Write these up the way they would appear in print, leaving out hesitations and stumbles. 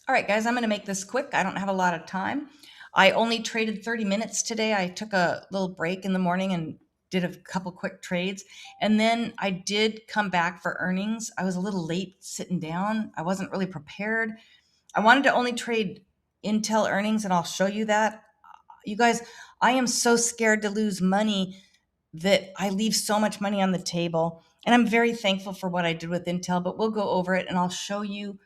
All right, guys, I'm going to make this quick. I don't have a lot of time. I only traded 30 minutes today. I took a little break in the morning and did a couple quick trades. And then I did come back for earnings. I was a little late sitting down. I wasn't really prepared. I wanted to only trade Intel earnings, and I'll show you that. You guys, I am so scared to lose money that I leave so much money on the table. And I'm very thankful for what I did with Intel, but we'll go over it and I'll show you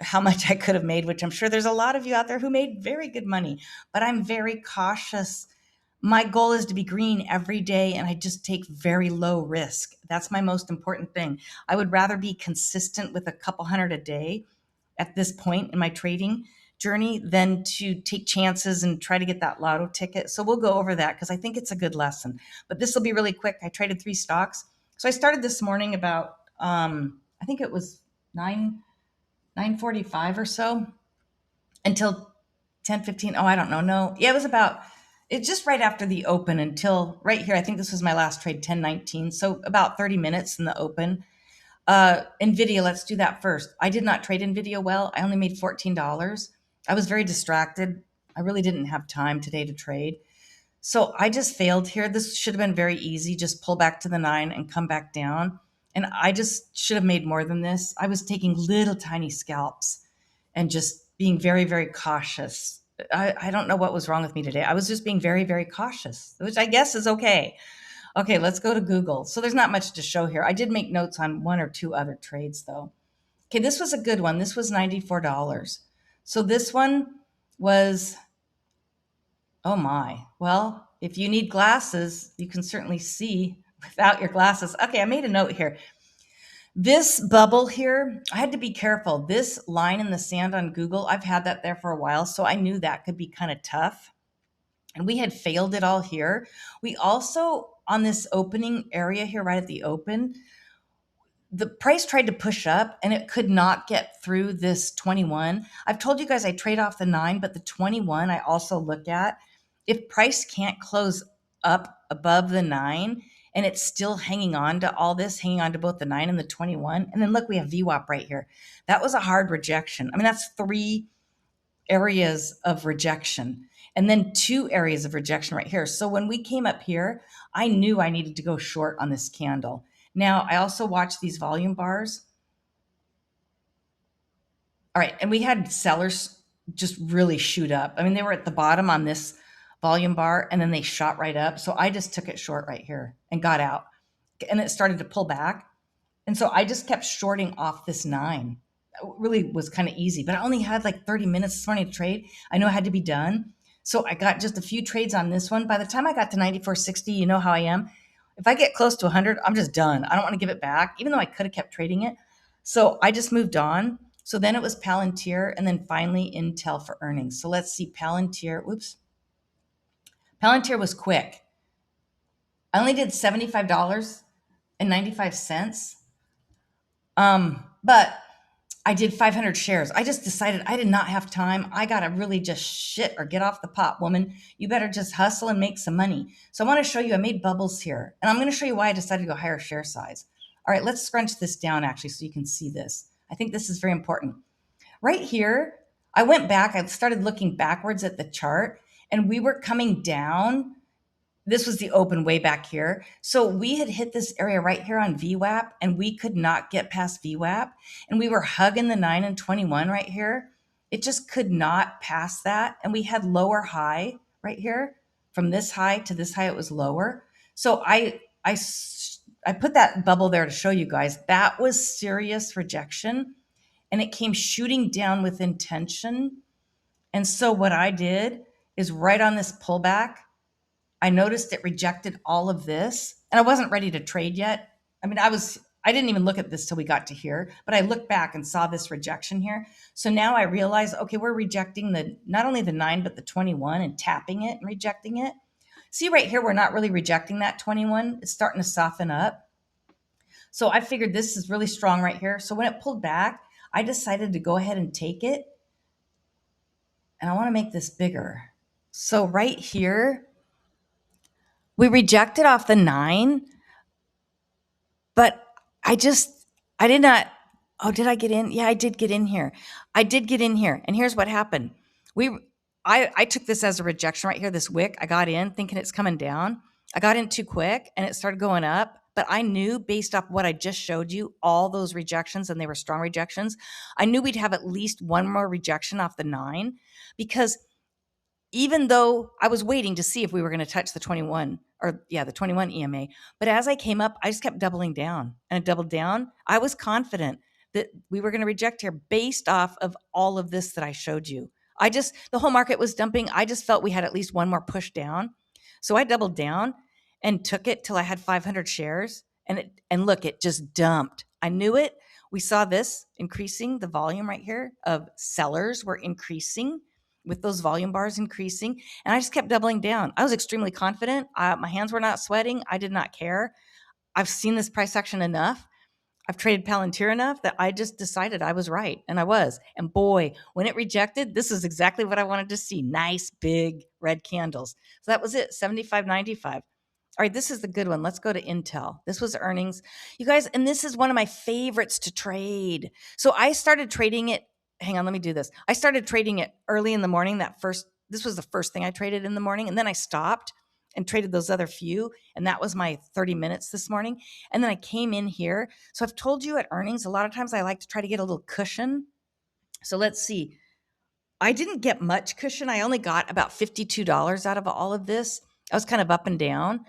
how much I could have made, which I'm sure there's a lot of you out there who made very good money, but I'm very cautious. My goal is to be green every day, and I just take very low risk. That's my most important thing. I would rather be consistent with a couple hundred a day at this point in my trading journey than to take chances and try to get that lotto ticket. So we'll go over that because I think it's a good lesson. But this will be really quick. I traded 3 stocks. So I started this morning about I think it was 9:45 or so until 10:15. Oh, I don't know. No. Yeah, it was about it's just right after the open until right here. I think this was my last trade, 10:19. So about 30 minutes in the open. Nvidia, let's do that first. I did not trade Nvidia well. I only made $14. I was very distracted. I really didn't have time today to trade. So I just failed here. This should have been very easy. Just pull back to the 9 and come back down. And I just should have made more than this. I was taking little tiny scalps and just being very, very cautious. I don't know what was wrong with me today. I was just being very, very cautious, which I guess is okay. Okay, let's go to Google. So there's not much to show here. I did make notes on 1 or 2 other trades though. Okay, this was a good one. This was $94. So this one was, oh my. Well, if you need glasses, you can certainly see without your glasses. Okay, I made a note here. This bubble here, I had to be careful. This line in the sand on Google, I've had that there for a while, so I knew that could be kind of tough. And we had failed it all here. We also, on this opening area here, right at the open, the price tried to push up and it could not get through this 21. I've told you guys I trade off the 9, but the 21 I also look at. If price can't close up above the 9 and it's still hanging on to all this, hanging on to both the 9 and the 21, and then look, we have VWAP right here. That was a hard rejection. I mean, that's 3 areas of rejection and then 2 areas of rejection right here. So when we came up here, I knew I needed to go short on this candle. Now, I also watched these volume bars. All right, and we had sellers just really shoot up. I mean, they were at the bottom on this volume bar, and then they shot right up. So I just took it short right here and got out. And it started to pull back. And so I just kept shorting off this 9. It really was kind of easy, but I only had like 30 minutes this morning to trade. I know it had to be done. So I got just a few trades on this one. By the time I got to 94.60, you know how I am. If I get close to 100, I'm just done. I don't want to give it back, even though I could have kept trading it. So I just moved on. So then it was Palantir and then finally Intel for earnings. So let's see Palantir. Whoops. Palantir was quick. I only did $75.95. But I did 500 shares. I just decided I did not have time. I got to really just shit or get off the pot, woman. You better just hustle and make some money. So I want to show you, I made bubbles here. And I'm going to show you why I decided to go higher share size. All right, let's scrunch this down actually so you can see this. I think this is very important. Right here, I went back. I started looking backwards at the chart and we were coming down. This was the open way back here. So we had hit this area right here on VWAP and we could not get past VWAP. And we were hugging the 9 and 21 right here. It just could not pass that. And we had lower high right here. From this high to this high, it was lower. So I put that bubble there to show you guys that was serious rejection. And it came shooting down with intention. And so what I did is right on this pullback, I noticed it rejected all of this and I wasn't ready to trade yet. I mean, I didn't even look at this till we got to here, but I looked back and saw this rejection here. So now I realize, okay, we're rejecting not only the 9, but the 21 and tapping it and rejecting it. See right here, we're not really rejecting that 21. It's starting to soften up. So I figured this is really strong right here. So when it pulled back, I decided to go ahead and take it. And I want to make this bigger. So right here, we rejected off the 9, but I did not Oh, did I get in? Yeah, I did get in here. I did get in here. And here's what happened. We I took this as a rejection right here, this wick. I got in thinking it's coming down. I got in too quick and it started going up. But I knew based off what I just showed you, all those rejections, and they were strong rejections, I knew we'd have at least one more rejection off the 9 because even though I was waiting to see if we were going to touch the 21 or the 21 EMA, but as I came up, I just kept doubling down and I doubled down. I was confident that we were going to reject here based off of all of this that I showed you. The whole market was dumping. I just felt we had at least one more push down. So I doubled down and took it till I had 500 shares and look, it just dumped. I knew it. We saw this increasing, the volume right here of sellers were increasing with those volume bars increasing. And I just kept doubling down. I was extremely confident. My hands were not sweating. I did not care. I've seen this price action enough. I've traded Palantir enough that I just decided I was right. And I was. And boy, when it rejected, this is exactly what I wanted to see. Nice, big red candles. So that was it, 75.95. All right, this is the good one. Let's go to Intel. This was earnings. You guys, and this is one of my favorites to trade. So I started trading it. Hang on, let me do this. I started trading it early in the morning. This was the first thing I traded in the morning. And then I stopped and traded those other few. And that was my 30 minutes this morning. And then I came in here. So I've told you at earnings, a lot of times I like to try to get a little cushion. So let's see. I didn't get much cushion. I only got about $52 out of all of this. I was kind of up and down.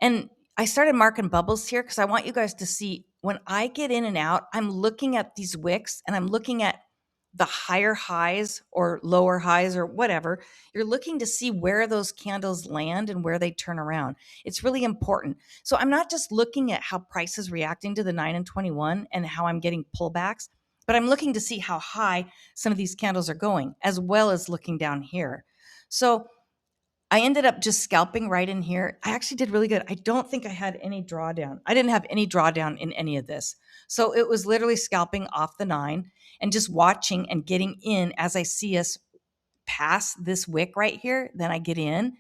And I started marking bubbles here because I want you guys to see when I get in and out, I'm looking at these wicks and I'm looking at the higher highs or lower highs or whatever. You're looking to see where those candles land and where they turn around. It's really important. So I'm not just looking at how price is reacting to the 9 and 21 and how I'm getting pullbacks, but I'm looking to see how high some of these candles are going, as well as looking down here. So I ended up just scalping right in here. I actually did really good. I don't think I had any drawdown. I didn't have any drawdown in any of this. So it was literally scalping off the 9 and just watching and getting in as I see us pass this wick right here. Then I get in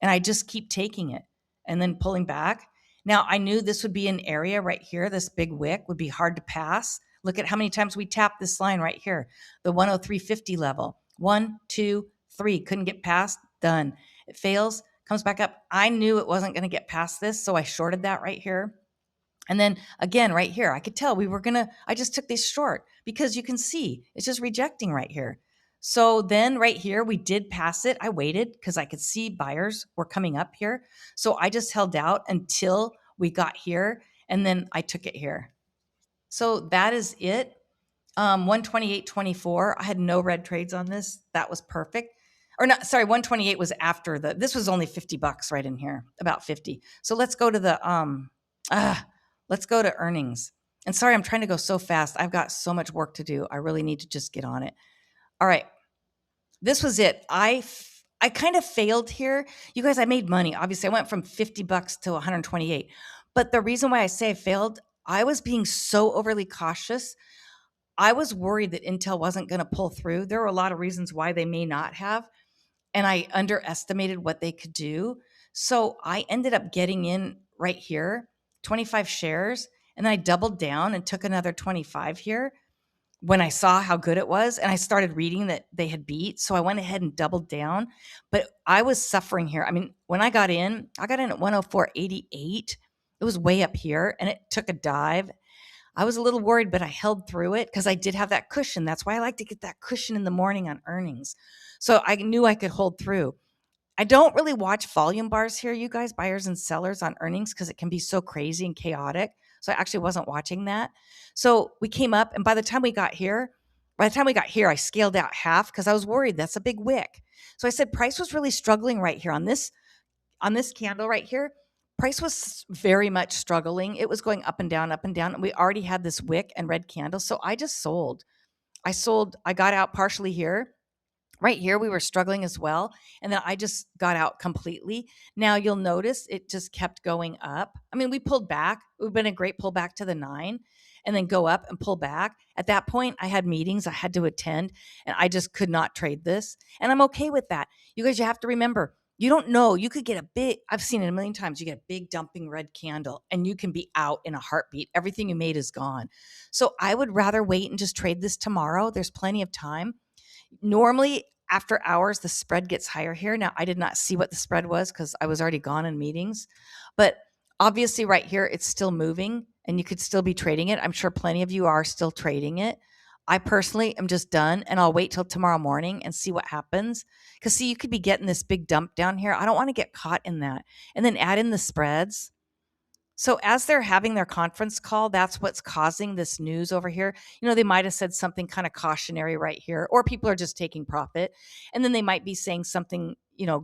and I just keep taking it and then pulling back. Now, I knew this would be an area right here. This big wick would be hard to pass. Look at how many times we tapped this line right here, the 103.50 level. 1, 2, 3. Couldn't get past. Done. It fails, comes back up. I knew it wasn't going to get past this, so I shorted that right here. And then again, right here, I could tell I just took this short because you can see it's just rejecting right here. So then right here, we did pass it. I waited because I could see buyers were coming up here. So I just held out until we got here and then I took it here. So that is it. 128.24. I had no red trades on this. That was perfect. Or not, sorry, 128 was after this was only $50 right in here, about 50. So let's go to let's go to earnings. And sorry, I'm trying to go so fast. I've got so much work to do. I really need to just get on it. All right. This was it. I kind of failed here. You guys, I made money. Obviously, I went from $50 to 128. But the reason why I say I failed, I was being so overly cautious. I was worried that Intel wasn't going to pull through. There were a lot of reasons why they may not have, and I underestimated what they could do. So I ended up getting in right here, 25 shares, and then I doubled down and took another 25 here when I saw how good it was, and I started reading that they had beat. So I went ahead and doubled down, but I was suffering here. I mean, when I got in at 104.88. It was way up here, and it took a dive. I was a little worried, but I held through it because I did have that cushion. That's why I like to get that cushion in the morning on earnings. So I knew I could hold through. I don't really watch volume bars here, you guys, buyers and sellers on earnings, because it can be so crazy and chaotic. So I actually wasn't watching that. So we came up, and by the time we got here, I scaled out half because I was worried. That's a big wick. So I said price was really struggling right here on this candle right here. Price was very much struggling. It was going up and down, up and down. And we already had this wick and red candle. So I just sold. I got out partially here. Right here, we were struggling as well. And then I just got out completely. Now you'll notice it just kept going up. I mean, we pulled back. It would have been a great pullback to the 9 and then go up and pull back. At that point, I had meetings I had to attend and I just could not trade this. And I'm okay with that. You guys, you have to remember, You don't know. You could get a big, I've seen it a million times. You get a big dumping red candle and you can be out in a heartbeat. Everything you made is gone. So I would rather wait and just trade this tomorrow. There's plenty of time. Normally, after hours, the spread gets higher here. Now, I did not see what the spread was because I was already gone in meetings. But obviously, right here, it's still moving and you could still be trading it. I'm sure plenty of you are still trading it. I personally am just done and I'll wait till tomorrow morning and see what happens. Because, see, you could be getting this big dump down here. I don't want to get caught in that. And then add in the spreads. So as they're having their conference call, that's what's causing this news over here. They might have said something kind of cautionary right here, or people are just taking profit. And then they might be saying something,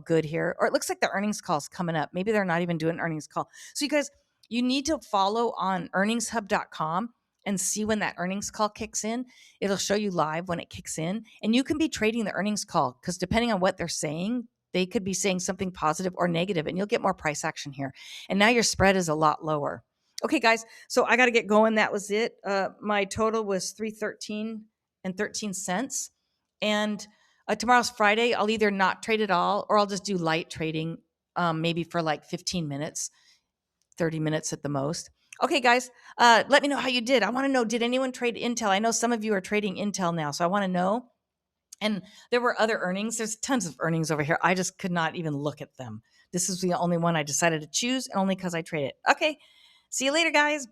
good here. Or it looks like the earnings call's coming up. Maybe they're not even doing an earnings call. So you guys, you need to follow on earningshub.com and see when that earnings call kicks in. It'll show you live when it kicks in. And you can be trading the earnings call because depending on what they're saying, they could be saying something positive or negative, and you'll get more price action here. And now your spread is a lot lower. Okay, guys, so I got to get going. That was it. My total was 313 and 13 cents. And tomorrow's Friday. I'll either not trade at all or I'll just do light trading, maybe for like 15 minutes, 30 minutes at the most. Okay, guys, let me know how you did. I want to know, did anyone trade Intel? I know some of you are trading Intel now, so I want to know. And there were other earnings. There's tons of earnings over here. I just could not even look at them. This is the only one I decided to choose, only because I trade it. Okay. See you later, guys.